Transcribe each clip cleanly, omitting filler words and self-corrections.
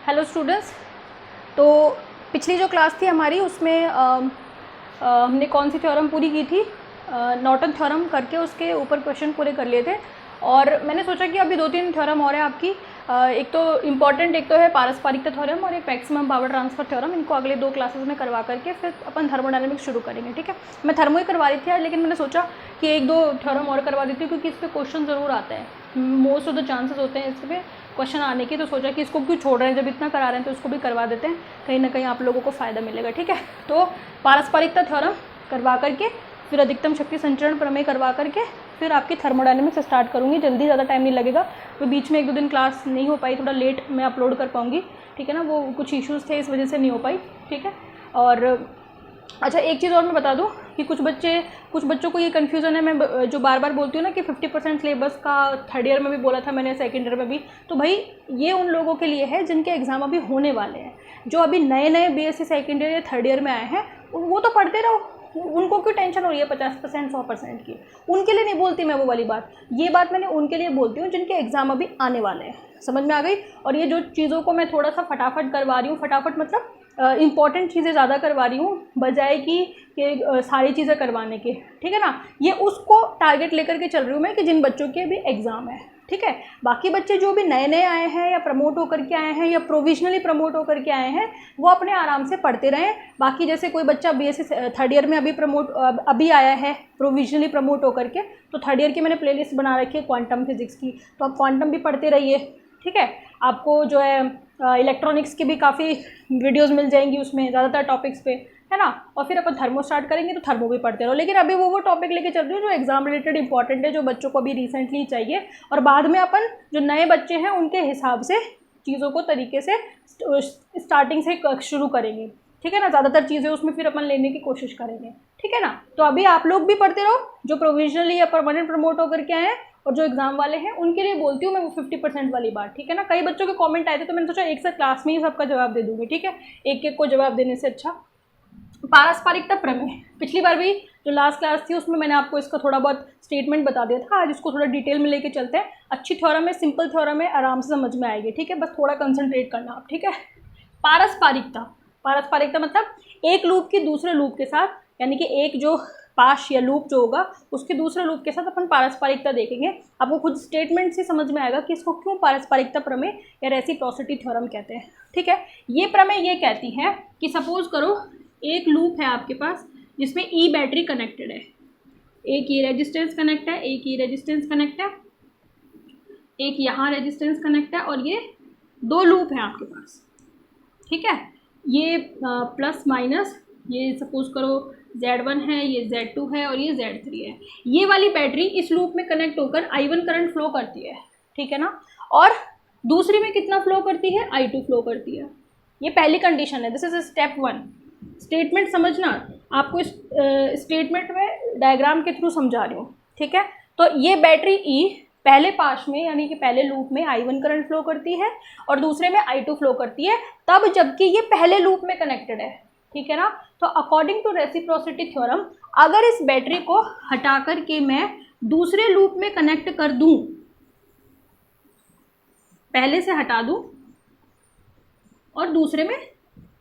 Hello students. तो पिछली जो क्लास थी हमारी उसमें हमने कौन सी थ्योरम पूरी की थी, नॉर्टन थ्योरम करके उसके ऊपर क्वेश्चन पूरे कर लिए थे। और मैंने सोचा कि अभी 2-3 थ्योरम और है आपकी। एक तो इम्पॉर्टेंट, एक तो है पारस्परिकता थ्योरम और एक मैक्सिमम पावर ट्रांसफर थ्योरम। इनको अगले 2 क्लासेस में करवा करके फिर अपन थर्मोडायनेमिक्स शुरू करेंगे। ठीक है, मैं थर्मो ही करवा रही थी आज, लेकिन मैंने सोचा कि 1-2 थ्योरम और करवा देती हूँ क्योंकि इस पर क्वेश्चन ज़रूर आता है। मोस्ट ऑफ द चांसेस होते हैं इस पर क्वेश्चन आने की। तो सोचा कि इसको क्यों छोड़ रहे हैं, जब इतना करा रहे हैं तो इसको भी करवा देते हैं, कहीं ना कहीं आप लोगों को फ़ायदा मिलेगा। ठीक है, तो पारस्परिकता थ्योरम करवा करके फिर अधिकतम शक्ति संचरण प्रमेय करवा करके फिर आपकी थर्मोडायनेमिक्स स्टार्ट करूँगी। जल्दी, ज़्यादा टाइम नहीं लगेगा। तो बीच में 1-2 दिन क्लास नहीं हो पाई, थोड़ा लेट मैं अपलोड कर पाऊँगी। ठीक है ना, वो कुछ इश्यूज़ थे इस वजह से नहीं हो पाई। ठीक है, और अच्छा एक चीज़ और मैं बता दूं कि कुछ बच्चों को ये कन्फ्यूज़न है। मैं जो बार बार बोलती हूँ ना कि 50% सिलेबस का थर्ड ईयर में भी बोला था मैंने, सेकेंड ईयर में भी। तो भाई ये उन लोगों के लिए है जिनके एग्ज़ाम अभी होने वाले हैं। जो अभी नए बीएससी सेकेंड ईयर या थर्ड ईयर में आए हैं वो तो पढ़ते रहो, उनको क्यों टेंशन हो रही है 50% 100% की। उनके लिए नहीं बोलती मैं वो वाली बात, ये बात मैंने उनके लिए बोलती हूँ जिनके एग्ज़ाम अभी आने वाले हैं। समझ में आ गई। और ये जो चीज़ों को मैं थोड़ा सा फटाफट करवा रही हूँ, फटाफट मतलब इम्पॉर्टेंट चीज़ें ज़्यादा करवा रही हूँ बजाय कि सारी चीज़ें करवाने के। ठीक है ना, ये उसको टारगेट लेकर के चल रही हूँ मैं कि जिन बच्चों के भी एग्ज़ाम है। ठीक है, बाकी बच्चे जो भी नए आए हैं या प्रमोट होकर के आए हैं या प्रोविजनली प्रमोट होकर के आए हैं वो अपने आराम से पढ़ते रहें। बाकी जैसे कोई बच्चा बीएससी थर्ड ईयर में अभी आया है प्रोविजनली प्रमोट होकर के, तो थर्ड ईयर की मैंने प्लेलिस्ट बना रखी है क्वांटम फिजिक्स की, तो आप क्वांटम भी पढ़ते रहिए। ठीक है, आपको जो है इलेक्ट्रॉनिक्स की भी काफ़ी वीडियोस मिल जाएंगी उसमें, ज़्यादातर टॉपिक्स पे, है ना। और फिर अपन थर्मो स्टार्ट करेंगे तो थर्मो भी पढ़ते रहो। लेकिन अभी वो टॉपिक लेके चल रही हूँ जो एग्जाम रिलेटेड इंपॉर्टेंट है, जो बच्चों को अभी रिसेंटली चाहिए। और बाद में अपन जो नए बच्चे हैं उनके हिसाब से चीज़ों को तरीके से स्टार्टिंग से शुरू करेंगे। ठीक है ना, ज़्यादातर चीज़ें उसमें फिर अपन लेने की कोशिश करेंगे। ठीक है ना, तो अभी आप लोग भी पढ़ते रहो, जो प्रोविजनली या परमानेंट प्रमोट होकर के आए हैं और जो एग्जाम वाले हैं उनके लिए बोलती हूँ मैं वो 50% वाली बात। ठीक है ना, कई बच्चों के कमेंट आए थे तो मैंने सोचा एक साथ क्लास में ही सबका जवाब दे दूँगी। ठीक है, एक को जवाब देने से अच्छा। पारस्परिकता प्रमेय पिछली बार भी जो लास्ट क्लास थी उसमें मैंने आपको इसका थोड़ा बहुत स्टेटमेंट बता दिया था। आज इसको थोड़ा डिटेल में लेके चलते हैं। अच्छी थ्योरम है, सिंपल थ्योरम है, आराम से समझ में आएगी। ठीक है, बस थोड़ा कंसंट्रेट करना आप। ठीक है, पारस्परिकता मतलब एक लूप की दूसरे लूप के साथ, यानी कि एक जो पाश या लूप जो होगा उसके दूसरे लूप के साथ अपन पारस्परिकता देखेंगे। आपको खुद स्टेटमेंट से समझ में आएगा कि इसको क्यों पारस्परिकता प्रमेय या रेसिप्रोसिटी थ्योरम कहते हैं। ठीक है, ये प्रमेय ये कहती है कि सपोज करो एक लूप है आपके पास जिसमें ई बैटरी कनेक्टेड है, एक ये रेजिस्टेंस कनेक्ट है, एक ये रेजिस्टेंस कनेक्ट है, एक यहाँ रेजिस्टेंस कनेक्ट है, और ये 2 लूप हैं आपके पास। ठीक है, ये प्लस माइनस, ये सपोज करो Z1 है, ये Z2 है और ये Z3 है। ये वाली बैटरी इस लूप में कनेक्ट होकर I1 करंट फ्लो करती है। ठीक है ना, और दूसरी में कितना फ्लो करती है, I2 फ्लो करती है। ये पहली कंडीशन है, दिस इज स्टेप 1। स्टेटमेंट समझना, आपको इस स्टेटमेंट में डायग्राम के थ्रू समझा रही हूँ। ठीक है, तो ये बैटरी E पहले पास में यानी कि पहले लूप में I1 करंट फ्लो करती है और दूसरे में I2 फ्लो करती है, तब जबकि ये पहले लूप में कनेक्टेड है। ठीक है ना, तो अकॉर्डिंग टू रेसिप्रोसिटी थ्योरम अगर इस बैटरी को हटा करके मैं दूसरे लूप में कनेक्ट कर दूं, पहले से हटा दूं और दूसरे में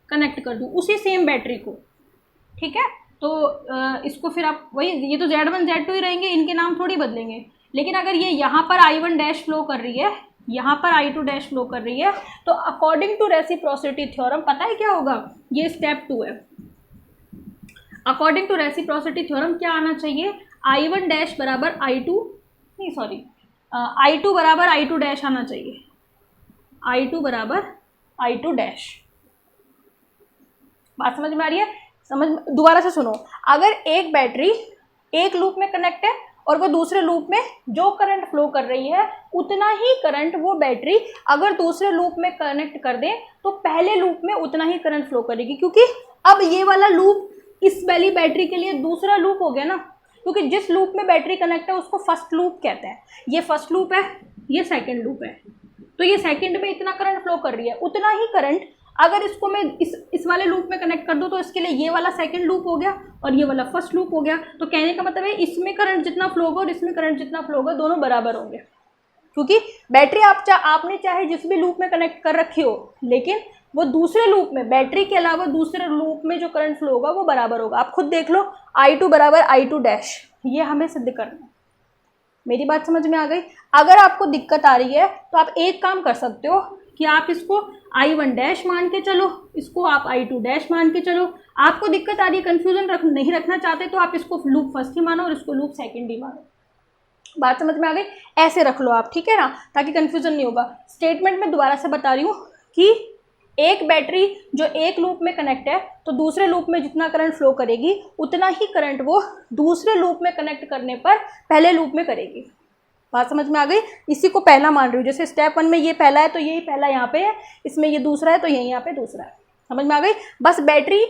कनेक्ट कर दूं उसी सेम बैटरी को। ठीक है, तो इसको फिर आप वही, ये तो Z1 Z2 ही रहेंगे, इनके नाम थोड़ी बदलेंगे। लेकिन अगर ये यहाँ पर I1 डैश फ्लो कर रही है, यहाँ पर I2 डैश फ्लो कर रही है, तो अकॉर्डिंग टू रेसिप्रोसिटी थ्योरम पता है क्या होगा, ये स्टेप 2 है। अकॉर्डिंग टू रेसिप्रोसिटी थ्योरम क्या आना चाहिए, I1 डैश बराबर I2 बराबर I2 डैश आना चाहिए, I2 बराबर I2 डैश। बात समझ में आ रही है? दोबारा से सुनो, अगर एक बैटरी एक लूप में कनेक्ट है और वो दूसरे लूप में जो करंट फ्लो कर रही है उतना ही करंट वो बैटरी अगर दूसरे लूप में कनेक्ट कर दे तो पहले लूप में उतना ही करंट फ्लो करेगी, क्योंकि अब ये वाला लूप इस वाली बैटरी के लिए दूसरा लूप हो गया ना, क्योंकि जिस लूप में बैटरी कनेक्ट है उसको फर्स्ट लूप कहते हैं। ये फर्स्ट लूप है, ये सेकेंड लूप है, तो ये सेकेंड में इतना करंट फ्लो कर रही है, उतना ही करंट अगर इसको मैं इस वाले लूप में कनेक्ट कर दूं तो इसके लिए ये वाला सेकंड लूप हो गया और ये वाला फर्स्ट लूप हो गया। तो कहने का मतलब है इसमें करंट जितना फ्लो होगा और इसमें करंट जितना फ्लो होगा दोनों बराबर होंगे। क्योंकि बैटरी आपने चाहे जिस भी लूप में कनेक्ट कर रखी हो, लेकिन वो दूसरे लूप में, बैटरी के अलावा दूसरे लूप में जो करंट फ्लो होगा वो बराबर होगा। आप खुद देख लो, I2 बराबर I2 डैश, ये हमें सिद्ध करना है। मेरी बात समझ में आ गई? अगर आपको दिक्कत आ रही है तो आप एक काम कर सकते हो कि आप इसको I1 डैश मान के चलो, इसको आप I2 डैश मान के चलो। आपको दिक्कत आ रही है, कन्फ्यूजन नहीं रखना चाहते, तो आप इसको लूप फर्स्ट ही मानो और इसको लूप सेकेंड ही मानो। बात समझ में आ गई? ऐसे रख लो आप, ठीक है ना, ताकि कन्फ्यूजन नहीं होगा। स्टेटमेंट में दोबारा से बता रही हूँ कि एक बैटरी जो एक लूप में कनेक्ट है तो दूसरे लूप में जितना करंट फ्लो करेगी उतना ही करंट वो दूसरे लूप में कनेक्ट करने पर पहले लूप में करेगी। बात समझ में आ गई? इसी को पहला मान रही हूँ, जैसे स्टेप 1 में ये पहला है तो यही पहला यहाँ पे है, इसमें ये दूसरा है तो यही यहाँ पे दूसरा है। समझ में आ गई? बस बैटरी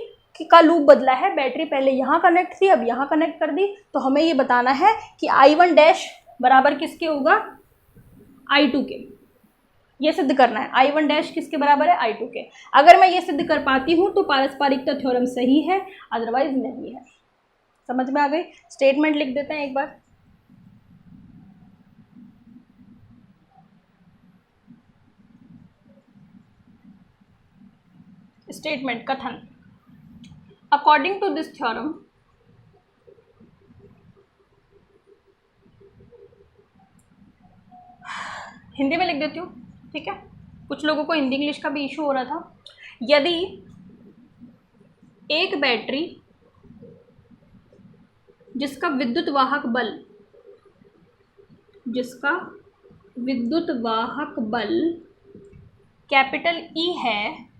का लूप बदला है, बैटरी पहले यहाँ कनेक्ट थी अब यहाँ कनेक्ट कर दी, तो हमें ये बताना है कि I1 डैश बराबर किसके होगा? I2 के। ये सिद्ध करना है, I1 डैश किसके बराबर है? I2 के। अगर मैं ये सिद्ध कर पाती हूँ तो पारस्परिकता थ्योरम सही है, अदरवाइज नहीं है। समझ में आ गई? स्टेटमेंट लिख देते हैं एक बार। स्टेटमेंट, कथन, according to this theorem Hindi में लिख देती हूँ, ठीक है, कुछ लोगों को हिंदी इंग्लिश का भी इशू हो रहा था। यदि एक बैटरी जिसका विद्युत वाहक बल कैपिटल E है,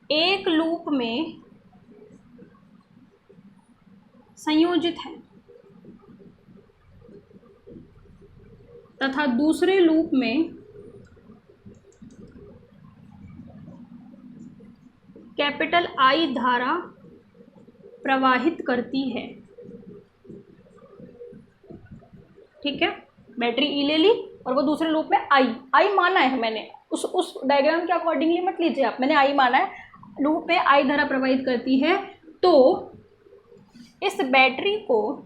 एक लूप में संयोजित है तथा दूसरे लूप में कैपिटल I धारा प्रवाहित करती है, ठीक है, बैटरी E ले ली और वो दूसरे लूप में I माना है मैंने, उस डायग्राम के अकॉर्डिंगली मत लीजिए आप, मैंने I माना है, लूप में I धारा प्रवाहित करती है, तो इस बैटरी को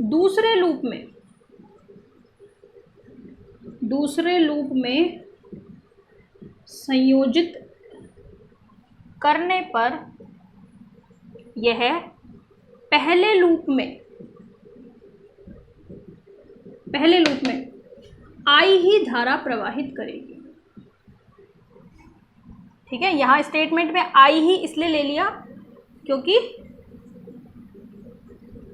दूसरे लूप में संयोजित करने पर यह पहले लूप में I ही धारा प्रवाहित करेगी, ठीक है। यहाँ स्टेटमेंट में I ही इसलिए ले लिया क्योंकि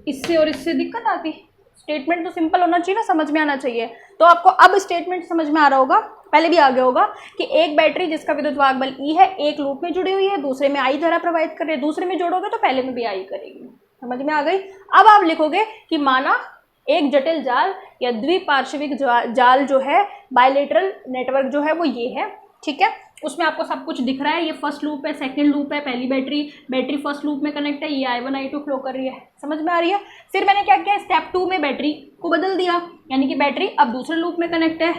इससे और इससे दिक्कत आती। स्टेटमेंट तो सिंपल होना चाहिए ना, समझ में आना चाहिए। तो आपको अब स्टेटमेंट समझ में आ रहा होगा, पहले भी आ गया होगा कि एक बैटरी जिसका विद्युत वाहक बल E है, एक लूप में जुड़ी हुई है, दूसरे में I धारा प्रवाहित कर रही है, दूसरे में जोड़ोगे तो पहले में भी I करेगी। समझ में आ गई? अब आप लिखोगे कि माना एक जटिल जाल या द्विपार्श्विक जाल जो है, बायलेटरल नेटवर्क जो है वो ये है, ठीक है, उसमें आपको सब कुछ दिख रहा है, ये फर्स्ट लूप है, सेकंड लूप है, पहली बैटरी फर्स्ट लूप में कनेक्ट है, ये I1 I2 फ्लो कर रही है। समझ में आ रही है? फिर मैंने क्या किया, स्टेप 2 में बैटरी को बदल दिया, यानी कि बैटरी अब दूसरे लूप में कनेक्ट है।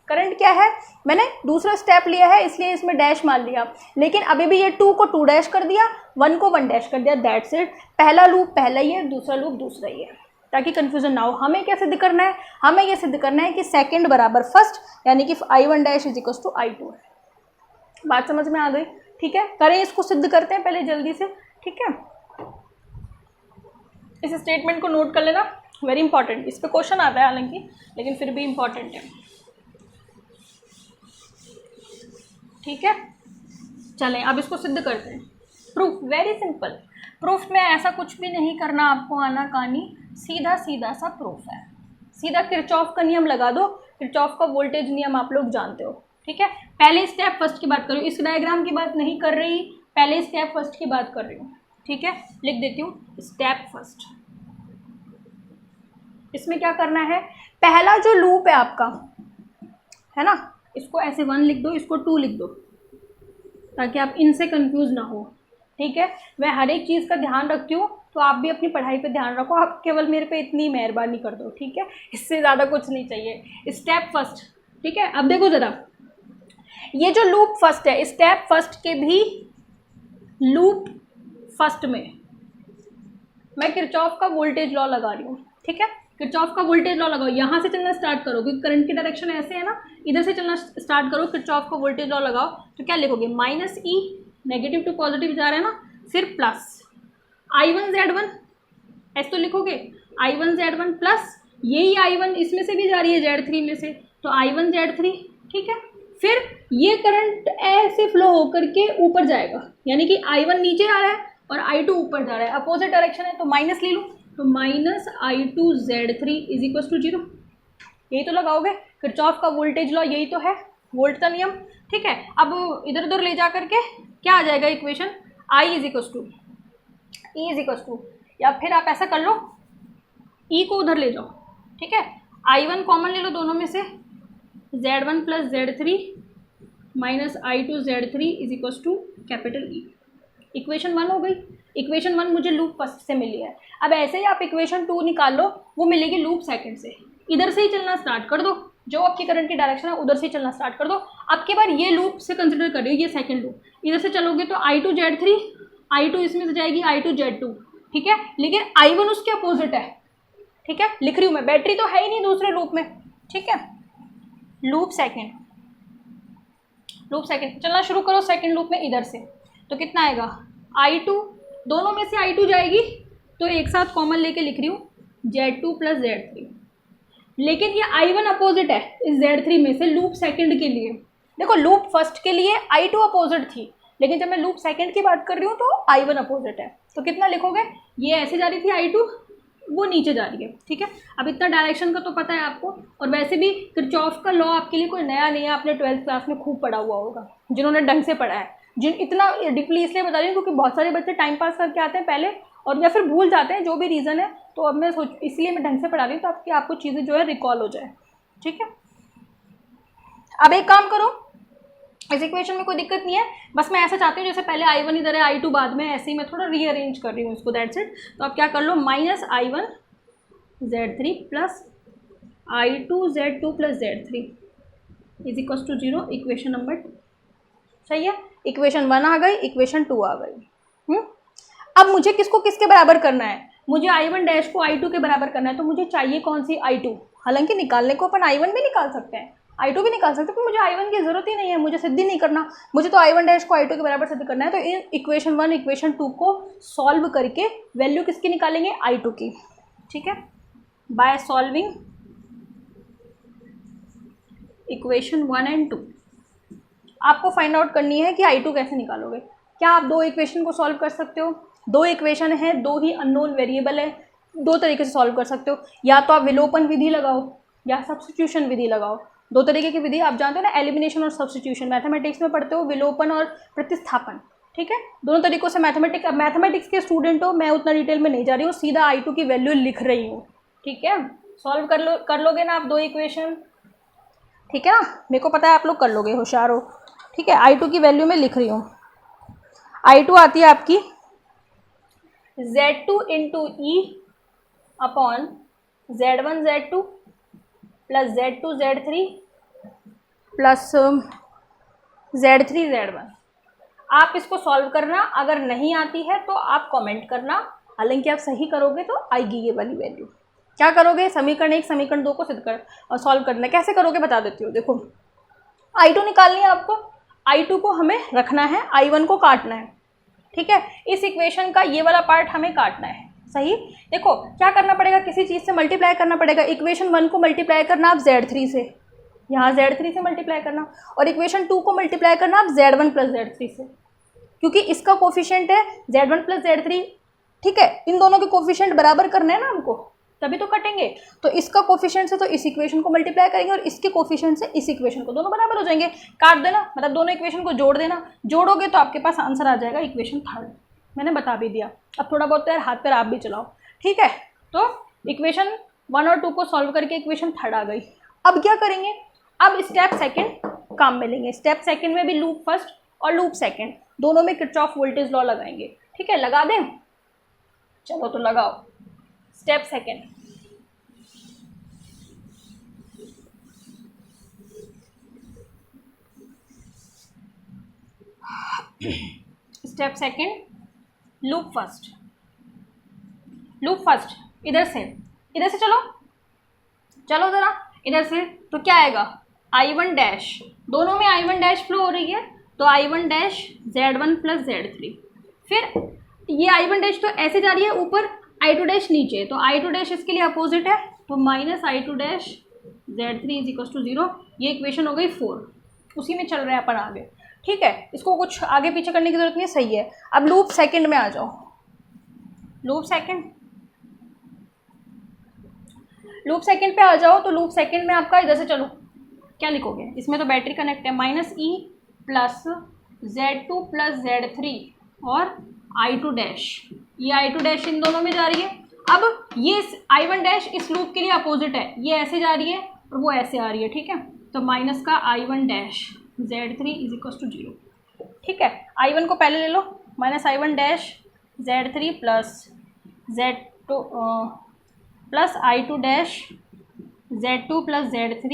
करंट क्या है, मैंने दूसरा स्टेप लिया है इसलिए इसमें डैश मान लिया, लेकिन अभी भी ये 2 को 2 डैश कर दिया, 1 को 1 डैश कर दिया, दैट्स इट। पहला लूप पहला ही है, दूसरा लूप दूसरा ही है, ताकि कंफ्यूजन ना हो। हमें क्या सिद्ध करना है, हमें ये सिद्ध करना है कि सेकंड बराबर फर्स्ट, यानी कि I1 dash is equal to I2 है। बात समझ में आ गई? ठीक है, करें, इसको सिद्ध करते हैं पहले जल्दी से, ठीक है। इस स्टेटमेंट को नोट कर लेना, वेरी इंपॉर्टेंट, इस पे क्वेश्चन आता है हालांकि, लेकिन फिर भी इंपॉर्टेंट है, ठीक है। चलें अब इसको सिद्ध करते हैं। प्रूफ वेरी सिंपल, प्रूफ में ऐसा कुछ भी नहीं करना आपको आना कहानी, सीधा सीधा सा प्रूफ है। सीधा किरचॉफ का नियम लगा दो, किरचॉफ का वोल्टेज नियम आप लोग जानते हो, ठीक है। पहले स्टेप फर्स्ट की बात करूँ, इस डायग्राम की बात नहीं कर रही, पहले स्टेप फर्स्ट की बात कर रही हूँ, ठीक है। लिख देती हूँ स्टेप फर्स्ट। इसमें क्या करना है, पहला जो लूप है आपका, है ना, इसको ऐसे 1 लिख दो, इसको 2 लिख दो, ताकि आप इनसे कंफ्यूज ना हो, ठीक है। मैं हर एक चीज़ का ध्यान रखती हूँ, तो आप भी अपनी पढ़ाई पे ध्यान रखो, आप केवल मेरे पे इतनी मेहरबानी कर दो, ठीक है, इससे ज़्यादा कुछ नहीं चाहिए। स्टेप फर्स्ट, ठीक है। अब देखो ज़रा, ये जो लूप फर्स्ट है, स्टेप फर्स्ट के भी लूप फर्स्ट में मैं किरचॉफ का वोल्टेज लॉ लगा रही हूँ, ठीक है। किरचॉफ का वोल्टेज लॉ लगाओ, यहाँ से चलना स्टार्ट करो क्योंकि करंट की डायरेक्शन ऐसे है ना, इधर से चलना स्टार्ट करो, किरचॉफ का वोल्टेज लॉ लगाओ। तो क्या लिखोगे, minus e, negative to positive जा रहा है ना, सिर्फ प्लस I1Z1 ऐसे तो लिखोगे, I1Z1 प्लस यही I1 इसमें से भी जा रही है Z3 में से, तो I1Z3, ठीक है। फिर ये करंट ऐसे फ्लो होकर के ऊपर जाएगा, यानी कि I1 नीचे आ रहा है और I2 ऊपर जा रहा है, अपोजिट डायरेक्शन है तो माइनस ले लूँ, तो minus I2Z3 is equal to 0। यही तो लगाओगे, किरचॉफ का वोल्टेज लॉ यही तो है, वोल्ट का नियम, ठीक है। अब इधर उधर ले जा करके क्या आ जाएगा equation, I is equal to E is equal to, या फिर आप ऐसा कर लो, E को उधर ले जाओ, ठीक है, I1 कॉमन ले लो दोनों में से, Z1 plus Z3 minus I2Z3 is equal to capital E। Equation 1 हो गई। इक्वेशन 1 मुझे लूप फर्स्ट से मिली है। अब ऐसे ही आप इक्वेशन 2 निकाल लो, वो मिलेगी लूप सेकंड से। इधर से ही चलना स्टार्ट कर दो, जो आपकी करंट की डायरेक्शन है उधर से ही चलना स्टार्ट कर दो। अब की बार ये लूप से कंसिडर कर रही हो, ये सेकंड लूप, इधर से चलोगे तो I2Z3, I2 इसमें से जाएगी I2Z2, ठीक है, लेकिन I1 उसके अपोजिट है, ठीक है, लिख रही हूँ मैं, बैटरी तो है ही नहीं दूसरे लूप में, ठीक है। लूप सेकंड चलना शुरू करो सेकंड लूप में इधर से, तो कितना आएगा, I2, दोनों में से I2 जाएगी तो एक साथ कॉमन लेके लिख रही हूँ Z2 प्लस Z3, लेकिन ये I1 अपोजिट है इस Z3 में से लूप सेकंड के लिए। देखो लूप फर्स्ट के लिए I2 अपोजिट थी, लेकिन जब मैं लूप सेकंड की बात कर रही हूँ तो I1 अपोजिट है, तो कितना लिखोगे, ये ऐसे जा रही थी I2, वो नीचे जा रही है, ठीक है। अब इतना डायरेक्शन का तो पता है आपको, और वैसे भी किरचॉफ का लॉ आपके लिए कोई नया नहीं है, आपने 12th क्लास में खूब पढ़ा हुआ होगा, जिन्होंने ढंग से पढ़ा है। जिन इतना डीपली इसलिए बता रही हूँ क्योंकि बहुत सारे बच्चे टाइम पास करके आते हैं पहले और या फिर भूल जाते हैं, जो भी रीज़न है, तो अब मैं इसलिए मैं ढंग से पढ़ा रही हूँ ताकि आपको चीज़ें जो है रिकॉल हो जाए, ठीक है। अब एक काम करो, इस इक्वेशन में कोई दिक्कत नहीं है, बस मैं ऐसा चाहती हूँ जैसे पहले I1 इधर है I2 बाद में, ऐसे ही मैं थोड़ा रीअरेंज कर रही हूँ इसको, दैट्स इट। तो आप क्या कर लो, minus I1Z3 plus I2Z2 plus Z3 is equal to 0, equation number 2, सही है। इक्वेशन 1 आ गई, इक्वेशन 2 आ गई। अब मुझे किसको किसके बराबर करना है, मुझे I1 डैश को I2 के बराबर करना है, तो मुझे चाहिए कौन सी, I2। हालांकि निकालने को अपन I1 भी निकाल सकते हैं, I2 भी निकाल सकते हैं, पर मुझे I1 की ज़रूरत ही नहीं है, मुझे सिद्ध ही नहीं करना, मुझे तो I1 डैश को I2 के बराबर सिद्ध करना है। तो इन इक्वेशन 1 इक्वेशन 2 को सॉल्व करके वैल्यू किसकी निकालेंगे, I2 की, ठीक है, बाय सॉल्विंग इक्वेशन 1 एंड 2। आपको फाइंड आउट करनी है कि I2 कैसे निकालोगे। क्या आप दो इक्वेशन को सॉल्व कर सकते हो, दो इक्वेशन है, दो ही अननोन वेरिएबल है, दो तरीके से सॉल्व कर सकते हो, या तो आप विलोपन विधि लगाओ या सब्स्टिट्यूशन विधि लगाओ। दो तरीके की विधि आप जानते हो ना, एलिमिनेशन और सब्स्टिट्यूशन, मैथमेटिक्स में पढ़ते हो, विलोपन और प्रतिस्थापन, ठीक है, दोनों तरीकों से। मैथमेटिक्स के स्टूडेंट हो, मैं उतना डिटेल में नहीं जा रही हूँ, सीधा I2 की वैल्यू लिख रही हूँ, ठीक है। सॉल्व कर लोगे ना आप दो इक्वेशन, ठीक है ना, मेरे को पता है आप लोग कर लोगे, होशियार हो, ठीक है। I2 की वैल्यू में लिख रही हूँ, I2 आती है आपकी Z2 इंटू ई upon Z1 Z2 plus Z2 Z3 plus Z3 Z1। आप इसको सॉल्व करना, अगर नहीं आती है तो आप कमेंट करना, हालांकि आप सही करोगे तो आएगी ये वाली वैल्यू। क्या करोगे, समीकरण 1 समीकरण 2 को सिद्ध कर और सॉल्व करना है। कैसे करोगे बता देती हूँ, देखो I2 निकालनी है आपको, I2 को हमें रखना है, I1 को काटना है, ठीक है। इस इक्वेशन का ये वाला पार्ट हमें काटना है, सही। देखो क्या करना पड़ेगा, किसी चीज़ से मल्टीप्लाई करना पड़ेगा। इक्वेशन 1 को मल्टीप्लाई करना आप Z3 से, यहाँ Z3 से मल्टीप्लाई करना, और इक्वेशन 2 को मल्टीप्लाई करना आप Z1 प्लस Z3 से, क्योंकि इसका कोफिशिएंट है Z1 प्लस Z3, ठीक है। इन दोनों के कोफिशिएंट बराबर करने हैं ना हमको, तभी तो कटेंगे। तो इसका कोफिशिएंट से तो इस इक्वेशन को मल्टीप्लाई करेंगे और इसके कोफिशिएंट से इस इक्वेशन को, दोनों बराबर हो जाएंगे, काट देना, मतलब दोनों इक्वेशन को जोड़ देना। जोड़ोगे तो आपके पास आंसर आ जाएगा इक्वेशन 3, मैंने बता भी दिया। अब थोड़ा बहुत यार हाथ पैर आप भी चलाओ, ठीक है। तो इक्वेशन 1 और 2 को सॉल्व करके इक्वेशन 3 आ गई। अब क्या करेंगे, अब स्टेप सेकेंड काम में लेंगे। स्टेप सेकेंड में भी लूप फर्स्ट और लूप सेकेंड दोनों में किरचॉफ वोल्टेज लॉ लगाएंगे, ठीक है। लगा दें, चलो तो लगाओ। Step second, step second, loop first. Loop first इधर से चलो, चलो ज़रा इधर से, तो क्या आएगा I1 डैश, दोनों में I1 डैश फ्लो हो रही है, तो I1 dash Z1 plus Z3। फिर ये I1 डैश तो ऐसे जा रही है ऊपर, I2 डैश नीचे, तो I2 डैश इसके लिए अपोजिट है, तो minus I2 dash Z3 is equal to 0। ये इक्वेशन हो गई 4, उसी में चल रहे हैं अपन आगे। ठीक है, इसको कुछ आगे पीछे करने की जरूरत नहीं है, सही है। अब लूप सेकंड में आ जाओ। लूप सेकंड पे आ जाओ। तो लूप सेकंड में आपका इधर से चलो, क्या लिखोगे, इसमें तो बैटरी कनेक्ट है, minus E plus Z2 plus Z3 और I2 डैश, ये I2 डैश इन दोनों में जा रही है। अब ये I1 डैश इस लूप के लिए अपोजिट है, ये ऐसे जा रही है और वो ऐसे आ रही है। ठीक है, तो माइनस का I1 dash Z3 is equal to 0। ठीक है, I1 को पहले ले लो, minus I1 dash Z3 plus Z2 plus I2 dash Z2 plus Z3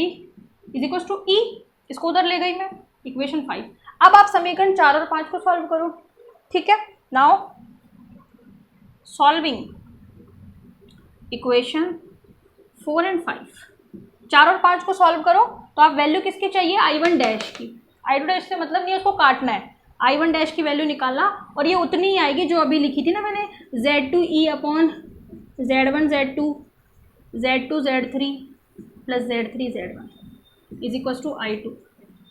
is equal to E, इसको उधर ले गई मैं, इक्वेशन 5। अब आप समीकरण 4 और 5 को सॉल्व करो। ठीक है, नाउ सॉल्विंग इक्वेशन 4 एंड 5, 4 और 5 को सॉल्व करो। तो आप वैल्यू किसकी चाहिए, I1 डैश की। I2 डैश से मतलब नहीं है, उसको काटना है, I1 डैश की वैल्यू निकालना, और ये उतनी ही आएगी जो अभी लिखी थी ना मैंने, Z2E upon Z1 Z2 Z3 plus Z3 Z1 is equal to I2।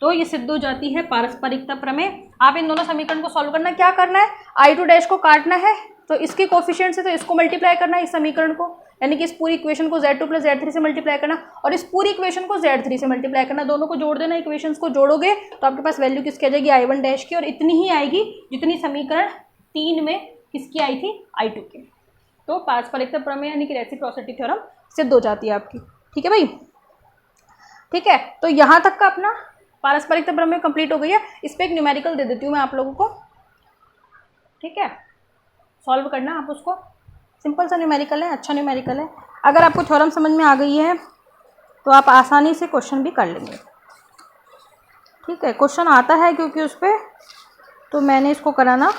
तो ये सिद्ध हो जाती है पारस्परिकता प्रमेय। आप इन दोनों समीकरण को सॉल्व करना, क्या करना है, I2 डैश को काटना है, तो इसके कोफिशिएंट से तो इसको मल्टीप्लाई करना है, इस समीकरण को, यानी कि इस पूरी इक्वेशन को Z2 प्लस Z3 से मल्टीप्लाई करना, और इस पूरी इक्वेशन को Z3 से मल्टीप्लाई करना, दोनों को जोड़ देना। इक्वेशंस को जोड़ोगे तो आपके पास वैल्यू किसकी आ जाएगी, I1 डैश की, और इतनी ही आएगी जितनी समीकरण 3 में किसकी आई थी, I2 की। तो पारस्परिकता प्रमेय यानी कि रेसिप्रोसिटी थ्योरम सिद्ध हो जाती है आपकी। ठीक है भाई, ठीक है, तो यहाँ तक का अपना पारस्परिकता प्रमेय कंप्लीट हो गई है। इस पर एक न्यूमेरिकल दे देती हूँ मैं आप लोगों को। ठीक है, सॉल्व करना आप उसको, सिंपल सा न्यूमेरिकल है, अच्छा न्यूमेरिकल है। अगर आपको थ्योरम समझ में आ गई है तो आप आसानी से क्वेश्चन भी कर लेंगे। ठीक है, क्वेश्चन आता है क्योंकि उस पर, तो मैंने इसको कराना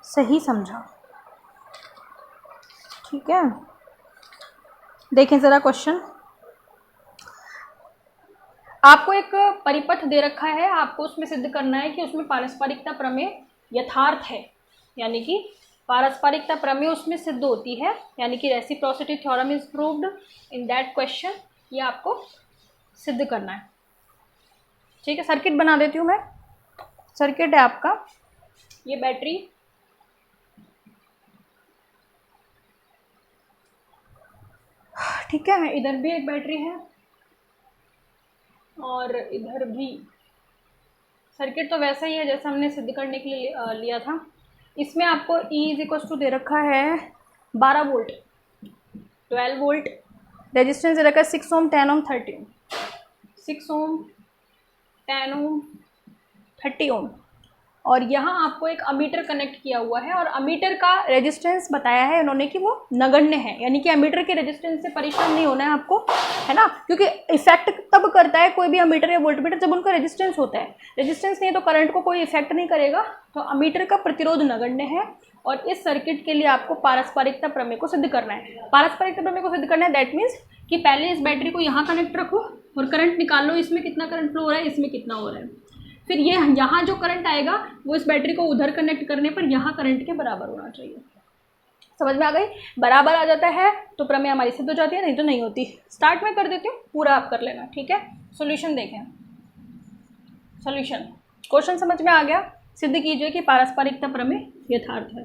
सही समझा। ठीक है, देखें ज़रा क्वेश्चन। आपको एक परिपथ दे रखा है, आपको उसमें सिद्ध करना है कि उसमें पारस्परिकता प्रमेय यथार्थ है, यानी कि पारस्परिकता प्रमेय उसमें सिद्ध होती है, यानी कि reciprocity theorem is proved in that question. ये आपको सिद्ध करना है। ठीक है, सर्किट बना देती हूँ मैं। सर्किट है आपका, ये बैटरी, ठीक है, इधर भी एक बैटरी है और इधर भी। सर्किट तो वैसा ही है जैसा हमने सिद्ध करने के लिए लिया था। इसमें आपको E इज इक्वल टू दे रखा है 12 वोल्ट, 12 वोल्ट, रेजिस्टेंस दे रखा है 6 ओम, 10 ओम, 30 ओम, 6 ओम, 10 ओम, 30 ओम, और यहाँ आपको एक अमीटर कनेक्ट किया हुआ है, और अमीटर का रेजिस्टेंस बताया है उन्होंने कि वो नगण्य है, यानी कि अमीटर के रेजिस्टेंस से परेशान नहीं होना है आपको, है ना, क्योंकि इफेक्ट तब करता है कोई भी अमीटर या वोल्टमीटर जब उनका रेजिस्टेंस होता है। रेजिस्टेंस नहीं है तो करंट को कोई इफेक्ट नहीं करेगा, तो अमीटर का प्रतिरोध नगण्य है। और इस सर्किट के लिए आपको पारस्परिकता प्रमेय को सिद्ध करना है। पारस्परिकता प्रमेय को सिद्ध करना है, दैट मीन्स कि पहले इस बैटरी को यहाँ कनेक्ट रखो और करंट निकाल लो, इसमें कितना करंट फ्लो हो रहा है, इसमें कितना हो रहा है। फिर ये यहाँ जो करंट आएगा वो इस बैटरी को उधर कनेक्ट करने पर यहाँ करंट के बराबर होना चाहिए। समझ में आ गई? बराबर आ जाता है तो प्रमेय हमारी सिद्ध हो जाती है, नहीं तो नहीं होती। स्टार्ट में कर देती हूँ, पूरा आप कर लेना, ठीक है। सॉल्यूशन देखें, सॉल्यूशन, क्वेश्चन समझ में आ गया। सिद्ध कीजिए कि पारस्परिकता प्रमेय यथार्थ है।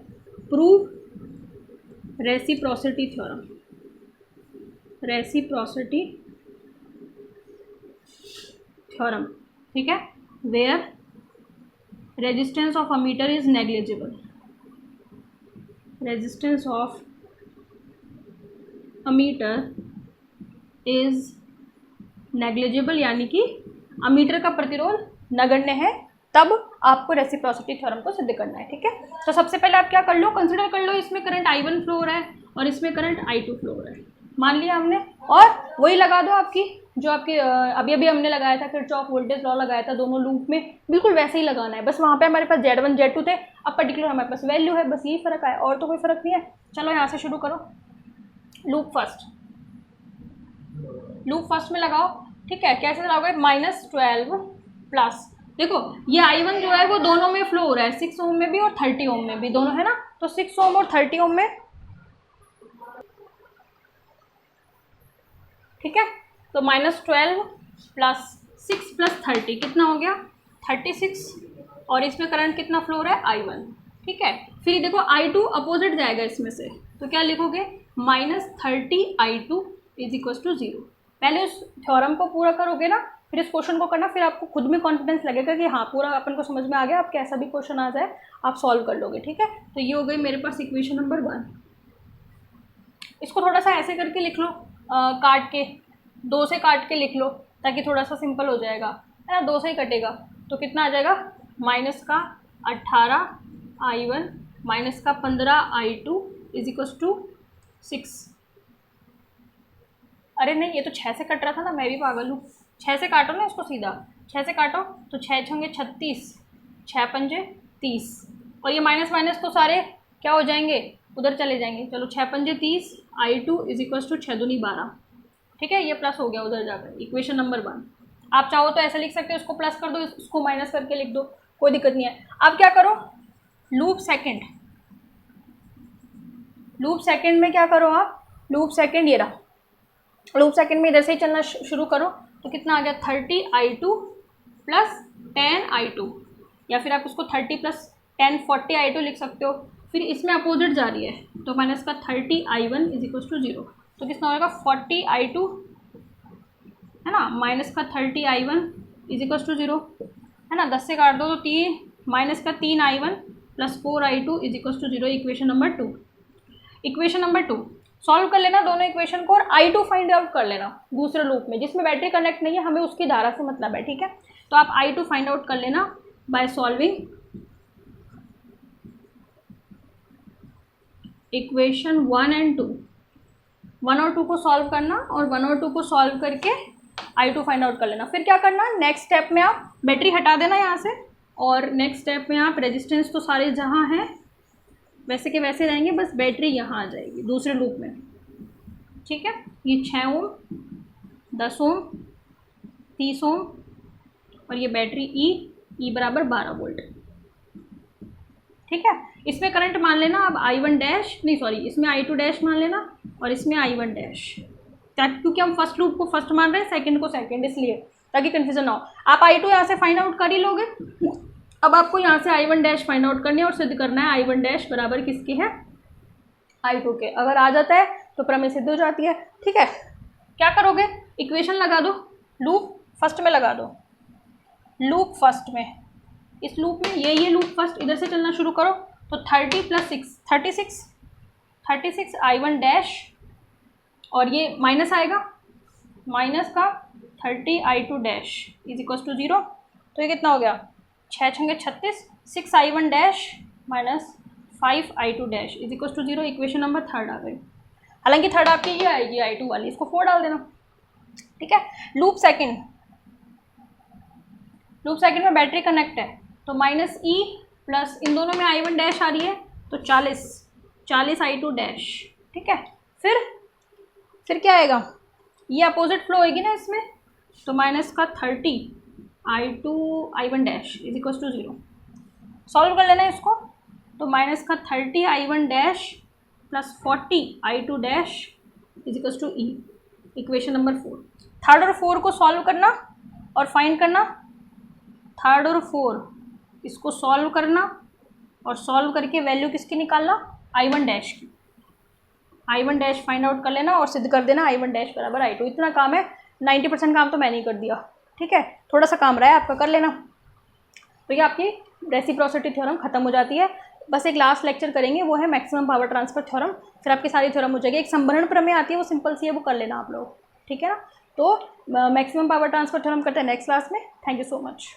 Prove reciprocity theorem, reciprocity theorem, ठीक है। Where resistance of ammeter is negligible, resistance of ammeter is negligible, यानी कि अमीटर का प्रतिरोध नगण्य है, तब आपको रेसिप्रोसिटी थ्योरम को सिद्ध करना है, ठीक है। तो सबसे पहले आप क्या कर लो, कंसिडर कर लो इसमें करंट I1 फ्लो हो रहा है और इसमें करंट I2 फ्लो हो रहा है, मान लिया हमने। और वही लगा दो आपकी जो आपके अभी अभी हमने लगाया था, किरचॉफ वोल्टेज लॉ लगाया था दोनों लूप में, बिल्कुल वैसे ही लगाना है। बस वहाँ पे हमारे पास Z1 Z2 थे, अब पर्टिकुलर हमारे पास वैल्यू है, बस यही फ़र्क है, और तो कोई फ़र्क नहीं है। चलो यहाँ से शुरू करो। लूप फर्स्ट, लूप फर्स्ट में लगाओ, ठीक है। कैसे लगाओगे, -12 प्लस, देखो ये I1 जो है वो दोनों में फ्लो हो रहा है, 6 ओम में भी और 30 ओम में भी, दोनों है ना। तो 6 ओम और 30 ओम में, ठीक है। तो -12 प्लस 6 प्लस 30 कितना हो गया, 36, और इसमें करंट कितना फ्लो हो रहा है, I1, ठीक है। फिर देखो I2 अपोजिट जाएगा इसमें से, तो क्या लिखोगे, -30I2 = 0। पहले उस थ्योरम को पूरा करोगे ना, फिर इस क्वेश्चन को करना, फिर आपको खुद में कॉन्फिडेंस लगेगा कि हाँ पूरा अपन को समझ में आ गया, आप कैसा भी क्वेश्चन आ जाए आप सॉल्व कर लोगे, ठीक है। तो ये हो गई मेरे पास इक्वेशन नंबर 1। इसको थोड़ा सा ऐसे करके लिख लो, काट के, 2 से काट के लिख लो, ताकि थोड़ा सा सिंपल हो जाएगा, है ना। 2 से ही कटेगा तो कितना आ जाएगा, -18I1 -15I2 = 6। अरे नहीं, ये तो 6 से कट रहा था ना, मैं भी पागल हूँ। 6 से काटो ना इसको सीधा, 6 से काटो तो 6 × 36, 6 पंजे 30, और ये माइनस माइनस तो सारे क्या हो जाएंगे, उधर चले जाएंगे। चलो 6 पंजे 30, I2 = 6 दूनी 12, ठीक है। ये प्लस हो गया उधर जाकर, इक्वेशन नंबर 1। आप चाहो तो ऐसे लिख सकते हो, इसको प्लस कर दो, इसको माइनस करके लिख दो, कोई दिक्कत नहीं है। अब क्या करो, लूप सेकंड, लूप सेकंड में क्या करो आप, लूप सेकंड ये रहा, लूप सेकंड में इधर से ही चलना शुरू करो। तो कितना आ गया, 30I2 + 10I2, या फिर आप उसको 30 + 10 40I2 लिख सकते हो। फिर इसमें अपोजिट जा रही है, तो माइनस का 30I1 = 0, तो कितना होगा, 40I2, है ना, माइनस का 30I1 = 0, है ना। 10 से काट दो तो 3, माइनस का 3I1 + 4I2 = 0, equation number 2। Equation number 2 solve कर लेना दोनों इक्वेशन को, और I2 फाइंड आउट कर लेना दूसरे लूप में, जिसमें बैटरी कनेक्ट नहीं है, हमें उसकी धारा से मतलब है, ठीक है। तो आप I2 फाइंड आउट कर लेना बाय सॉल्विंग इक्वेशन 1 और 2। 1 और 2 को सॉल्व करना, और 1 और 2 को सॉल्व करके I2 फाइंड आउट कर लेना। फिर क्या करना, नेक्स्ट स्टेप में आप बैटरी हटा देना यहाँ से, और नेक्स्ट स्टेप में आप रेजिस्टेंस तो सारे जहाँ हैं वैसे के वैसे रहेंगे, बस बैटरी यहाँ आ जाएगी दूसरे लूप में, ठीक है। ये 6 ओम, 10 ओम, 30 ओम, और ये बैटरी ई बराबर 12 वोल्ट, ठीक है। इसमें करंट मान लेना अब I1 डैश, नहीं सॉरी, इसमें I2 डैश मान लेना, और इसमें I1 डैश, क्योंकि हम फर्स्ट लूप को फर्स्ट मान रहे हैं, सेकंड को सेकंड, इसलिए ताकि कन्फ्यूजन ना हो। आप I2 यहाँ से फाइंड आउट कर ही लोगे। अब आपको यहाँ से I1 डैश फाइंड आउट करनी है, और सिद्ध करना है I1 डैश बराबर किसके है, I2 के। अगर आ जाता है तो प्रमेय सिद्ध हो जाती है, ठीक है। क्या करोगे, इक्वेशन लगा दो, लूप फर्स्ट में लगा दो, लूप फर्स्ट में, इस लूप में ये लूप फर्स्ट इधर से चलना शुरू करो। तो 30 + 6 36 I1 डैश, और ये माइनस आएगा, माइनस का 30I2 डैश = 0। तो ये कितना हो गया, 6 × 36, 6I1 dash -5I2 dash = 0, equation number 3 आ गई। हालांकि थर्ड आपकी ये आएगी I2 वाली, इसको 4 डाल देना, ठीक है। लूप सेकंड में बैटरी कनेक्ट है, तो -E प्लस इन दोनों में I1 डैश आ रही है, तो 40 I2 डैश, ठीक है। फिर क्या आएगा, ये अपोजिट फ्लो होगी ना इसमें, तो माइनस का 30 I1 डैश = 0। सॉल्व कर लेना इसको, तो माइनस का 30 I1 dash + 40 I2 dash = E, equation number 4। Third और 4 को सॉल्व करना और फाइंड करना, थर्ड और 4 इसको सॉल्व करना, और सॉल्व करके वैल्यू किसकी निकालना, I1 डैश की। I1 डैश फाइंड आउट कर लेना और सिद्ध कर देना I1 डैश बराबर I2। इतना काम है, 90% काम तो मैंने ही कर दिया, ठीक है। थोड़ा सा काम रहा है आपका, कर लेना। तो ये आपकी रेसिप्रोसिटी थ्योरम खत्म हो जाती है। बस एक लास्ट लेक्चर करेंगे, वो है मैक्सिमम पावर ट्रांसफर थ्योरम, फिर आपकी सारी थ्योरम हो जाएगी। एक संभरण प्रमेय आती है, वो सिंपल सी है, वो कर लेना आप लोग, ठीक है ना। तो मैक्सिमम पावर ट्रांसफर थ्योरम करते हैं नेक्स्ट क्लास में। Thank you so much.